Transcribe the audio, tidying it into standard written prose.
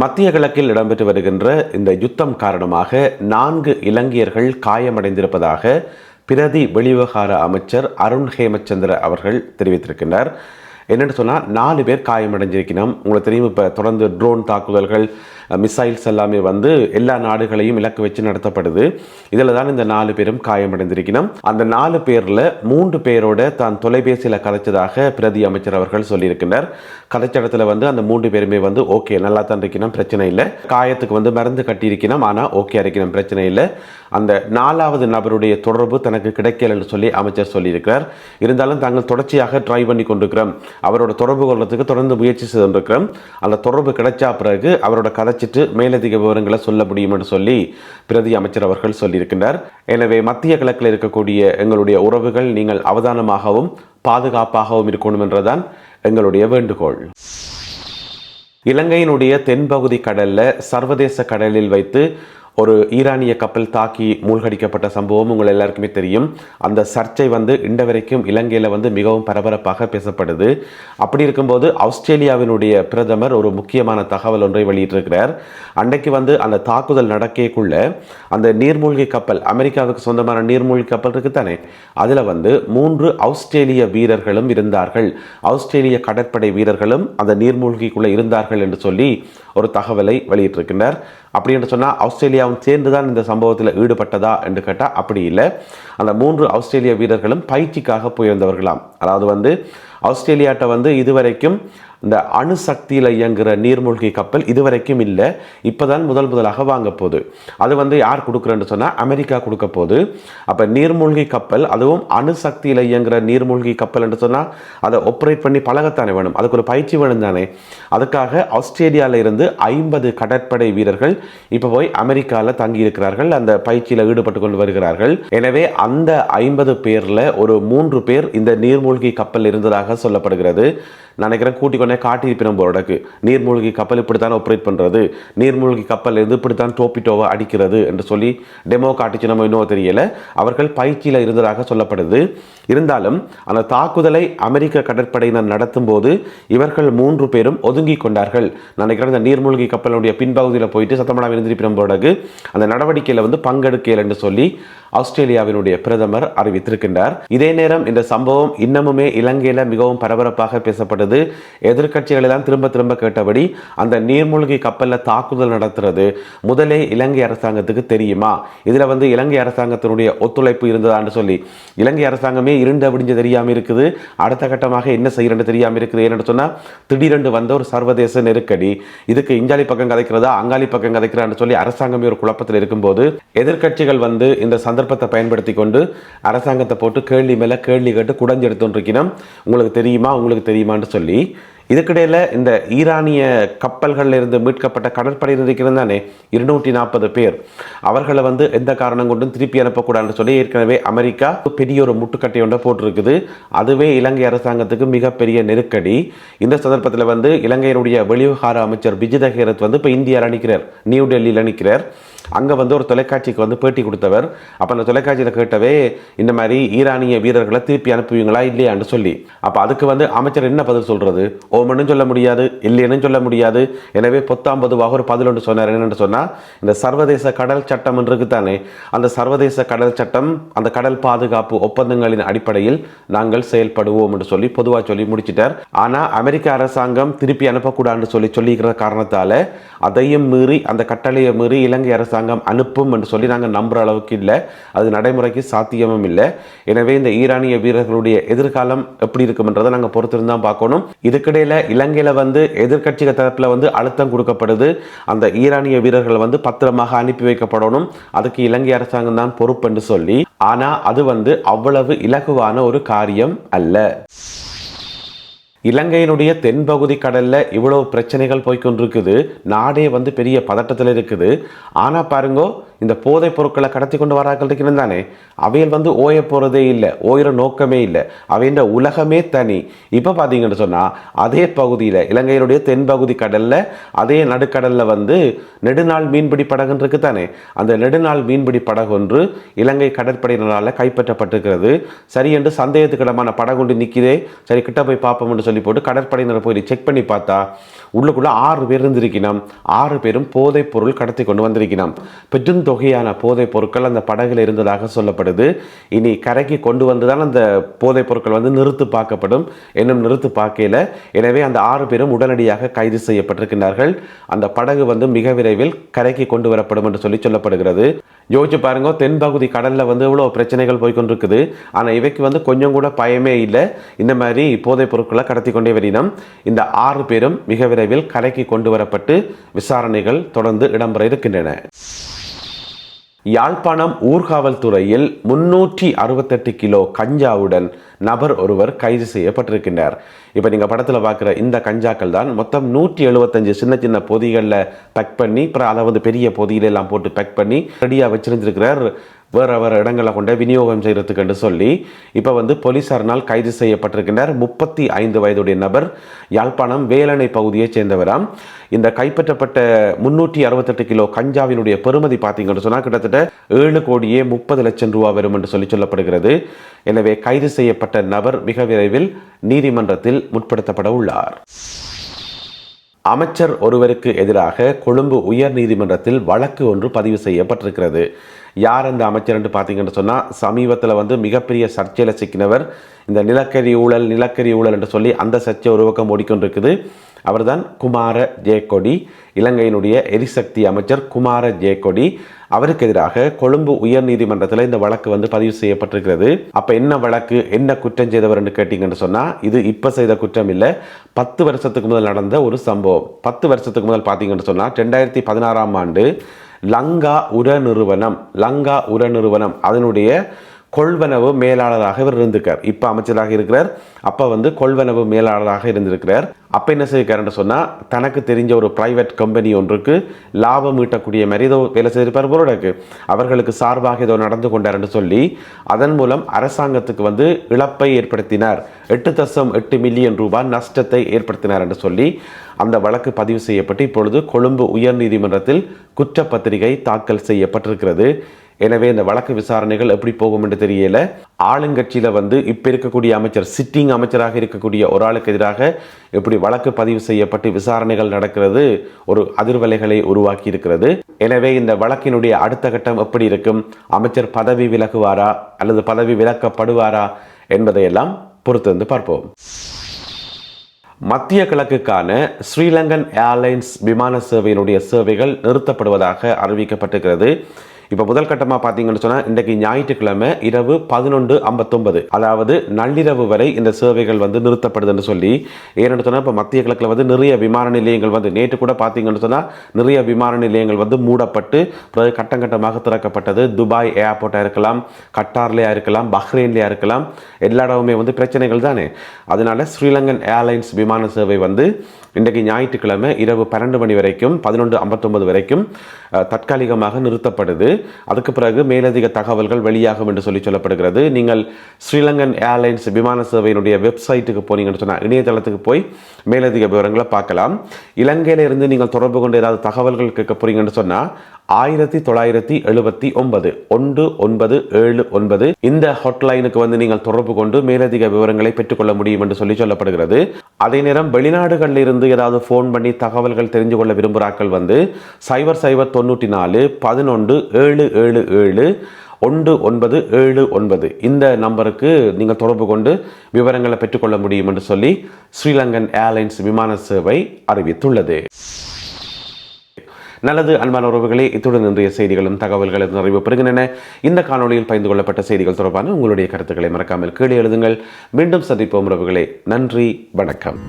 மத்திய கிழக்கில் இடம்பெற்று வருகின்ற இந்த யுத்தம் காரணமாக 4 இலங்கையர்கள் காயமடைந்திருப்பதாக பிரதி வெளிவிவகார அமைச்சர் அருண் ஹேமச்சந்திர அவர்கள் தெரிவித்திருக்கின்றார். என்னென்னு சொன்னால் 4 பேர் காயமடைஞ்சிருக்கணும். உங்களுக்கு தெரியும், இப்போ தொடர்ந்து ட்ரோன் தாக்குதல்கள், மிசைல்ஸ் எல்லாமே வந்து எல்லா நாடுகளையும் இலக்கு வச்சு நடத்தப்படுது. இதில் தான் இந்த 4 பேரும் காயமடைந்திருக்கணும். அந்த 4 பேரில் 3 பேரோட தான் தொலைபேசியில் கதைச்சதாக பிரதி அமைச்சர் அவர்கள் சொல்லியிருக்கின்றார். கதைச்ச இடத்துல வந்து அந்த 3 பேருமே வந்து ஓகே, நல்லா தான் இருக்கணும், பிரச்சனை இல்லை. காயத்துக்கு வந்து மருந்து கட்டியிருக்கணும், ஆனால் ஓகே இருக்கணும், பிரச்சனை இல்லை. அந்த 4வது நபருடைய தொடர்பு தனக்கு கிடைக்கல என்று சொல்லி அமைச்சர் சொல்லியிருக்கிறார். இருந்தாலும் தாங்கள் தொடர்ச்சியாக ட்ரை பண்ணி கொண்டிருக்கிறோம், அவரோட தொடர்பு கொள்றதுக்கு தொடர்ந்து முயற்சி செய்திருக்கிறோம். அந்த தொடர்பு கிடைச்சா பிறகு அவரோட கதைச்சிட்டு மேலதிக விவரங்களை சொல்ல முடியும் என்று சொல்லி பிரதி அமைச்சர் அவர்கள் சொல்லியிருக்கின்றார். எனவே மத்திய கிழக்கில் இருக்கக்கூடிய எங்களுடைய உறவுகள் நீங்கள் அவதானமாகவும் பாதுகாப்பாகவும் இருக்கணும் என்றுதான் எங்களுடைய வேண்டுகோள். இலங்கையினுடைய தென்பகுதி கடல்ல சர்வதேச கடலில் வைத்து ஒரு ஈரானிய கப்பல் தாக்கி மூழ்கடிக்கப்பட்ட சம்பவம் உங்கள் எல்லாருக்குமே தெரியும். அந்த சர்ச்சை வந்து இன்று வரைக்கும் இலங்கையில் வந்து மிகவும் பரபரப்பாக பேசப்படுது. அப்படி இருக்கும்போது ஆஸ்திரேலியாவினுடைய பிரதமர் ஒரு முக்கியமான தகவல் ஒன்றை வெளியிட்டிருக்கிறார். அன்றைக்கு வந்து அந்த தாக்குதல் நடக்கக்குள்ள அந்த நீர்மூழ்கி கப்பல், அமெரிக்காவுக்கு சொந்தமான நீர்மூழ்கி கப்பல் இருக்குத்தானே, அதில் வந்து 3 ஆஸ்திரேலிய வீரர்களும் இருந்தார்கள், ஆஸ்திரேலிய கடற்படை வீரர்களும் அந்த நீர்மூழ்கிக்குள்ளே இருந்தார்கள் என்று சொல்லி ஒரு தகவலை வெளியிட்டிருக்கின்றார். அப்படி என்று சொன்னால் ஆஸ்திரேலியாவும் சேர்ந்து தான் இந்த சம்பவத்தில் ஈடுபட்டதா என்று கேட்டால் அப்படி இல்லை. அந்த 3 ஆஸ்திரேலிய வீரர்களும் பயிற்சிக்காக போயிருந்தவர்களாம். அதாவது வந்து ஆஸ்திரேலியாட்ட வந்து இதுவரைக்கும் இந்த அணுசக்தியில் இயங்குகிற நீர்மூழ்கி கப்பல் இதுவரைக்கும் இல்லை, இப்போதான் முதலாக வாங்க போகுது. அது வந்து யார் கொடுக்குறேன்னு சொன்னால் அமெரிக்கா கொடுக்க போகுது. அப்போ நீர்மூழ்கி கப்பல், அதுவும் அணுசக்தியில் இயங்குகிற நீர்மூழ்கி கப்பல் என்று சொன்னால் அதை ஆப்ரேட் பண்ணி பழகத்தானே வேணும், அதுக்கு ஒரு பயிற்சி வேணும் தானே. அதுக்காக ஆஸ்திரேலியாவில் இருந்து 50 கடற்படை வீரர்கள் இப்போ போய் அமெரிக்காவில் தங்கியிருக்கிறார்கள், அந்த பயிற்சியில் ஈடுபட்டு கொண்டு வருகிறார்கள். எனவே அந்த 50 பேரில் ஒரு 3 பேர் இந்த நீர்மூழ்கி கப்பல் இருந்ததாக சொல்லப்படுகிறது. நினைக்கிறேன் கூட்டிக்கொண்டே காட்டியிருப்பினும் போறதுக்கு நீர்மூழ்கி கப்பல் இப்படித்தான் ஆப்ரேட் பண்ணுறது, நீர்மூழ்கி கப்பல் இருந்து இப்படித்தான் டோப்பிட்டோவை அடிக்கிறது என்று சொல்லி டெமோ காட்டிச்சு, நம்ம இன்னும் தெரியல. அவர்கள் பயிற்சியில் இருந்ததாக சொல்லப்படுது. இருந்தாலும் அந்த தாக்குதலை அமெரிக்க கடற்படையினர் நடத்தும் போது இவர்கள் 3 பேரும் ஒதுங்கி கொண்டார்கள். நினைக்கிறேன் இந்த நீர்மூழ்கி கப்பலுடைய பின்பகுதியில் போயிட்டு சத்தமடா இருந்திருப்பினும் போறதுக்கு அந்த நடவடிக்கையில் வந்து பங்கெடுக்கல என்று சொல்லி ஆஸ்திரேலியாவினுடைய பிரதமர் அறிவித்திருக்கின்றார். இதே நேரம் இந்த சம்பவம் இன்னமுமே இலங்கையில் மிகவும் பரபரப்பாக பேசப்படுது. எதிர்க்கட்சிகள் எல்லாம் திரும்ப கேட்டபடி அந்த நீர்மூழ்கி கப்பலில் தாக்குதல் நடத்துறது முதலே இலங்கை அரசாங்கத்துக்கு தெரியுமா, இதுல வந்து இலங்கை அரசாங்கத்தினுடைய ஒத்துழைப்பு இருந்ததான்னு சொல்லி இலங்கை அரசாங்கமே இருண்டு அப்படிஞ்சு தெரியாம இருக்குது. அடுத்த கட்டமாக என்ன செய்யறது தெரியாம இருக்குது. ஏன்னு சொன்னா திடீரென்று வந்த ஒரு சர்வதேச நெருக்கடி, இதுக்கு இஞ்சாலி பக்கம் கதைக்கிறதா அங்காளி பக்கம் கதைக்கிறான்னு சொல்லி அரசாங்கமே ஒரு குழப்பத்தில் இருக்கும்போது எதிர்க்கட்சிகள் வந்து இந்த சந்தர்ப்பத்தை பயன்படுத்தி கொண்டு அரசாங்கத்தை போட்டு கேள்வி மேல கேள்வி கேட்டு குடஞ்சு எடுத்துருக்கணும். உங்களுக்கு தெரியுமான்னு சொல்லி இதுக்கிடையில் இந்த ஈரானிய கப்பல்களில் இருந்து மீட்கப்பட்ட கடற்படையினர் இருக்கிறது தானே 240 பேர், அவர்களை வந்து எந்த காரணம் கொண்டும் திருப்பி அனுப்பக்கூடாதுன்னு சொல்லி ஏற்கனவே அமெரிக்கா பெரிய ஒரு முட்டுக்கட்டை ஒன்றை போட்டிருக்குது. அதுவே இலங்கை அரசாங்கத்துக்கு மிகப்பெரிய நெருக்கடி. இந்த சந்தர்ப்பத்தில் வந்து இலங்கையினுடைய வெளிவிவகார அமைச்சர் விஜித ஹேரத் வந்து இப்போ இந்தியாவில் நிற்கிறார், நியூ டெல்லியில் நிற்கிறார். அங்கே வந்து ஒரு தொலைக்காட்சிக்கு வந்து பேட்டி கொடுத்தவர். அப்போ அந்த தொலைக்காட்சியில் கேட்டவே இந்த மாதிரி ஈரானிய வீரர்களை திருப்பி அனுப்புவீங்களா இல்லையான்னு சொல்லி, அப்போ அதுக்கு வந்து அமைச்சர் என்ன பதில் சொல்றது, ஓமன்னு சொல்ல முடியாது, இல்லைன்னு சொல்ல முடியாது. எனவே பொத்தாம்பதுவாக ஒரு பதில் ஒன்று சொன்னார். என்னென்னு சொன்னால் இந்த சர்வதேச கடல் சட்டம் இருக்குத்தானே, அந்த சர்வதேச கடல் சட்டம், அந்த கடல் பாதுகாப்பு ஒப்பந்தங்களின் அடிப்படையில் நாங்கள் செயல்படுவோம் என்று சொல்லி பொதுவாக சொல்லி முடிச்சிட்டார். ஆனால் அமெரிக்க அரசாங்கம் திருப்பி அனுப்பக்கூடாதுன்னு சொல்லிக்கிற காரணத்தால் அதையும் மீறி, அந்த கட்டளையை மீறி இலங்கை அரசாங்கம் அனுப்பும் என்று சொல்லி நாங்கள் நம்புற அளவுக்கு இல்லை, அது நடைமுறைக்கு சாத்தியமும் இல்லை. எனவே இந்த ஈரானிய வீரர்களுடைய எதிர்காலம் எப்படி இருக்கும்ன்றதை நாங்கள் பொறுத்திருந்தான் பார்க்கணும். இதுக்கிடையில் இலங்கையில் வந்து எதிர்க்கட்சிகள் தரப்பில் வந்து அழுத்தம் கொடுக்கப்படுது, அந்த ஈரானிய வீரர்கள் வந்து பத்திரமாக அனுப்பி வைக்கப்படணும், அதுக்கு இலங்கை அரசாங்கம் தான் பொறுப்பு என்று சொல்லி. ஆனால் அது வந்து அவ்வளவு இலகுவான ஒரு காரியம் அல்ல. இலங்கையினுடைய தென்பகுதி கடலில் இவ்வளவு பிரச்சனைகள் போய்கொண்டிருக்குது, நாடே வந்து பெரிய பதட்டத்தில் இருக்குது. ஆனால் பாருங்கோ, இந்த போதைப் பொருட்களை கடத்தி கொண்டு வராக்கள் இருக்கிறது தானே, அவையில் வந்து ஓய போகிறதே இல்லை, ஓயிற நோக்கமே இல்லை, அவையின் உலகமே தனி. இப்போ பார்த்தீங்கன்னு சொன்னால் அதே பகுதியில் இலங்கையினுடைய தென்பகுதி கடலில் அதே நடுக்கடலில் வந்து நெடுநாள் மீன்பிடி படகு இருக்கு தானே, அந்த நெடுநாள் மீன்பிடி படகு ஒன்று இலங்கை கடற்படையினரால் கைப்பற்றப்பட்டிருக்கிறது. சரி என்று சந்தேகத்துக்கிடமான படகு ஒன்று நிற்கிறே, சரி கிட்ட போய் பார்ப்போம்னு சொல்லி போட்டு கடற்படையினர் போய் செக் பண்ணி பார்த்தா உள்ளுக்குள்ள 6 பேர் இருந்திருக்கணும். 6 பேரும் போதைப் பொருள் கடத்தி கொண்டு வந்திருக்கணும். பெருந்தொகையான போதைப் பொருட்கள் அந்த படகுல இருந்ததாக சொல்லப்படுது. இனி கரைக்கு கொண்டு வந்துதான் அந்த போதைப் பொருட்கள் வந்து நிறுத்து பார்க்கப்படும். இன்னும் நிறுத்து பார்க்கல. எனவே அந்த 6 பேரும் உடனடியாக கைது செய்யப்பட்டிருக்கிறார்கள். அந்த படகு வந்து மிக விரைவில் கரைக்கு கொண்டு வரப்படும் என்று சொல்லப்படுகிறது. யோசிச்சு பாருங்க, தென்பகுதி கடல்ல வந்து இவ்வளோ பிரச்சனைகள் போய்கொண்டிருக்குது. ஆனால் இவைக்கு வந்து கொஞ்சம் கூட பயமே இல்லை. இந்த மாதிரி போதைப் பொருட்களை கடத்தி கொண்டே வரினம். இந்த 6 பேரும் மிக விரைவில் கரைக்கு கொண்டு வரப்பட்டு விசாரணைகள் தொடர்ந்து இடம்பெற இருக்கின்றன. யாழ்ப்பாணம் ஊர்காவல்துறையில் 368 கிலோ கஞ்சாவுடன் நபர் ஒருவர் கைது செய்யப்பட்டிருக்கின்றார். இப்போ நீங்கள் படத்தில் பார்க்குற இந்த கஞ்சாக்கள் தான் மொத்தம் 175 சின்ன சின்ன பொதிகளில் பேக் பண்ணி, அப்புறம் அதை வந்து பெரிய பொதியிலெல்லாம் போட்டு பேக் பண்ணி ரெடியாக வச்சிருந்திருக்கிறார். வேறு இடங்களை கொண்ட விநியோகம் செய்கிறதுக்கு சொல்லி இப்போ வந்து போலீசாரினால் கைது செய்யப்பட்டிருக்கின்றார். 35 வயதுடைய நபர், யாழ்ப்பாணம் வேலணை பகுதியைச் சேர்ந்தவராம். இந்த கைப்பற்றப்பட்ட 368 கிலோ கஞ்சாவினுடைய பெறுமதி பார்த்தீங்கன்னு சொன்னால் கிட்டத்தட்ட 7,30,00,000 ரூபா வரும் என்று சொல்லப்படுகிறது. எனவே கைது செய்யப்பட்ட நபர் மிக விரைவில் நீதிமன்றத்தில் முற்படுத்தப்பட உள்ளார். அமைச்சர் ஒருவருக்கு எதிராக கொழும்பு உயர் நீதிமன்றத்தில் வழக்கு ஒன்று பதிவு செய்யப்பட்டிருக்கிறது. யார் அந்த அமைச்சர் என்று பார்த்தீங்கன்னு சொன்னால், சமீபத்தில் வந்து மிகப்பெரிய சர்ச்சையில் சிக்கினவர். இந்த நிலக்கரி ஊழல் என்று சொல்லி அந்த சர்ச்சை ஒரு பக்கம் ஓடிக்கொண்டிருக்குது. அவர்தான் குமார ஜெயக்கொடி, இலங்கையினுடைய எரிசக்தி அமைச்சர் குமார ஜெயக்கொடி. அவருக்கு எதிராக கொழும்பு உயர் நீதிமன்றத்தில் இந்த வழக்கு வந்து பதிவு செய்யப்பட்டிருக்கிறது. அப்போ என்ன வழக்கு, என்ன குற்றம் செய்தவர் என்று கேட்டீங்கன்னு சொன்னால், இது இப்போ செய்த குற்றம் இல்லை, 10 வருஷத்துக்கு முதல் நடந்த ஒரு சம்பவம். 10 வருஷத்துக்கு முதல் பார்த்தீங்கன்னு சொன்னால் 2016ஆம் ஆண்டு லங்கா உர நிறுவனம் அதனுடைய கொள்வனவு மேலாளராக இவர் இருந்திருக்கார். இப்போ அமைச்சராக இருக்கிறார். அப்போ வந்து கொள்வனவு மேலாளராக இருந்திருக்கிறார். அப்போ என்ன செய்யிருக்காருன்னு சொன்னால், தனக்கு தெரிஞ்ச ஒரு பிரைவேட் கம்பெனி ஒன்றுக்கு லாபம் ஈட்டக்கூடிய மாதிரி ஏதோ வேலை செய்திருப்பார் போலருக்கு. அவர்களுக்கு சார்பாக ஏதோ நடந்து கொண்டார்னு சொல்லி அதன் மூலம் அரசாங்கத்துக்கு வந்து இழப்பை ஏற்படுத்தினார். 8.8 மில்லியன் ரூபாய் நஷ்டத்தை ஏற்படுத்தினார் என்று சொல்லி அந்த வழக்கு பதிவு செய்யப்பட்டு இப்பொழுது கொழும்பு உயர் நீதிமன்றத்தில் குற்றப்பத்திரிகை தாக்கல் செய்யப்பட்டிருக்கிறது. எனவே இந்த வழக்கு விசாரணைகள் எப்படி போகும் என்று தெரியல. ஆளுங்கட்சியில் வந்து இப்போ இருக்கக்கூடிய அமைச்சர், சிட்டிங் அமைச்சராக இருக்கக்கூடிய ஒரு ஆளுக்கு எதிராக இப்படி வழக்கு பதிவு செய்யப்பட்டு விசாரணைகள் நடக்கிறது ஒரு அதிர்வலைகளை உருவாக்கி இருக்கிறது. எனவே இந்த வழக்கினுடைய அடுத்த கட்டம் எப்படி இருக்கும், அமைச்சர் பதவி விலகுவாரா அல்லது பதவி விலக்கப்படுவாரா என்பதையெல்லாம் பொறுத்து வந்து பார்ப்போம். மத்திய கிழக்குக்கான ஸ்ரீலங்கன் ஏர்லைன்ஸ் விமான சேவையினுடைய சேவைகள் நிறுத்தப்படுவதாக அறிவிக்கப்பட்டிருக்கிறது. இப்போ முதல் கட்டமாக பார்த்தீங்கன்னு சொன்னால், இன்றைக்கு ஞாயிற்றுக்கிழமை இரவு 11:59, அதாவது நள்ளிரவு வரை இந்த சேவைகள் வந்து நிறுத்தப்படுதுன்னு சொல்லி. ஏன்னு சொன்னால், இப்போ மத்திய கிழக்கில் வந்து நிறைய விமான நிலையங்கள் வந்து நேற்று கூட பார்த்தீங்கன்னு சொன்னால் நிறைய விமான நிலையங்கள் வந்து மூடப்பட்டு பிறகு கட்டம் கட்டமாக திறக்கப்பட்டது. துபாய் ஏர்போர்ட்டாக இருக்கலாம், கட்டார்லையாக இருக்கலாம், பஹ்ரைன்லையாக இருக்கலாம், எல்லா இடமுமே வந்து பிரச்சனைகள் தானே. அதனால ஸ்ரீலங்கன் ஏர்லைன்ஸ் விமான சேவை வந்து இன்றைக்கு ஞாயிற்றுக்கிழமை இரவு 12 மணி வரைக்கும் 11:59 வரைக்கும் தற்காலிகமாக நிறுத்தப்படுது. அதுக்கு பிறகு மேலதிக தகவல்கள் வெளியாகும் என்று சொல்லப்படுகிறது. நீங்கள் ஸ்ரீலங்கன் ஏர்லைன்ஸ் விமான சேவையினுடைய வெப்சைட்டுக்கு போனீங்கன்னு சொன்னால், இணையதளத்துக்கு போய் மேலதிக விவரங்களை பார்க்கலாம். இலங்கையில இருந்து நீங்கள் தொடர்பு கொண்டு ஏதாவது தகவல்கள் கேட்க போறீங்கன்னு சொன்னால் 1979 1979 இந்த ஹாட்லைனுக்கு வந்து நீங்கள் தொடர்பு கொண்டு மேலதிக விவரங்களை பெற்றுக்கொள்ள முடியும் என்று சொல்லப்படுகிறது. அதே நேரம் வெளிநாடுகளில் இருந்து ஏதாவது ஃபோன் பண்ணி தகவல்கள் தெரிஞ்சு கொள்ள விரும்புகிறார்கள் வந்து 0094 11 777 1979 இந்த நம்பருக்கு நீங்கள் தொடர்பு கொண்டு விவரங்களை பெற்றுக்கொள்ள முடியும் என்று சொல்லி ஸ்ரீலங்கன் ஏர்லைன்ஸ் விமான சேவை அறிவித்துள்ளது. நல்லது அன்பான உறவுகளே, இத்துடன் இன்றைய செய்திகளும் தகவல்களும் நிறைவு பெறுகின்றன. இந்த காணொலியில் பகிர்ந்து கொள்ளப்பட்ட செய்திகள் தொடர்பான உங்களுடைய கருத்துக்களை மறக்காமல் கீழே எழுதுங்கள். மீண்டும் சந்திப்போம் உறவுகளே. நன்றி, வணக்கம்.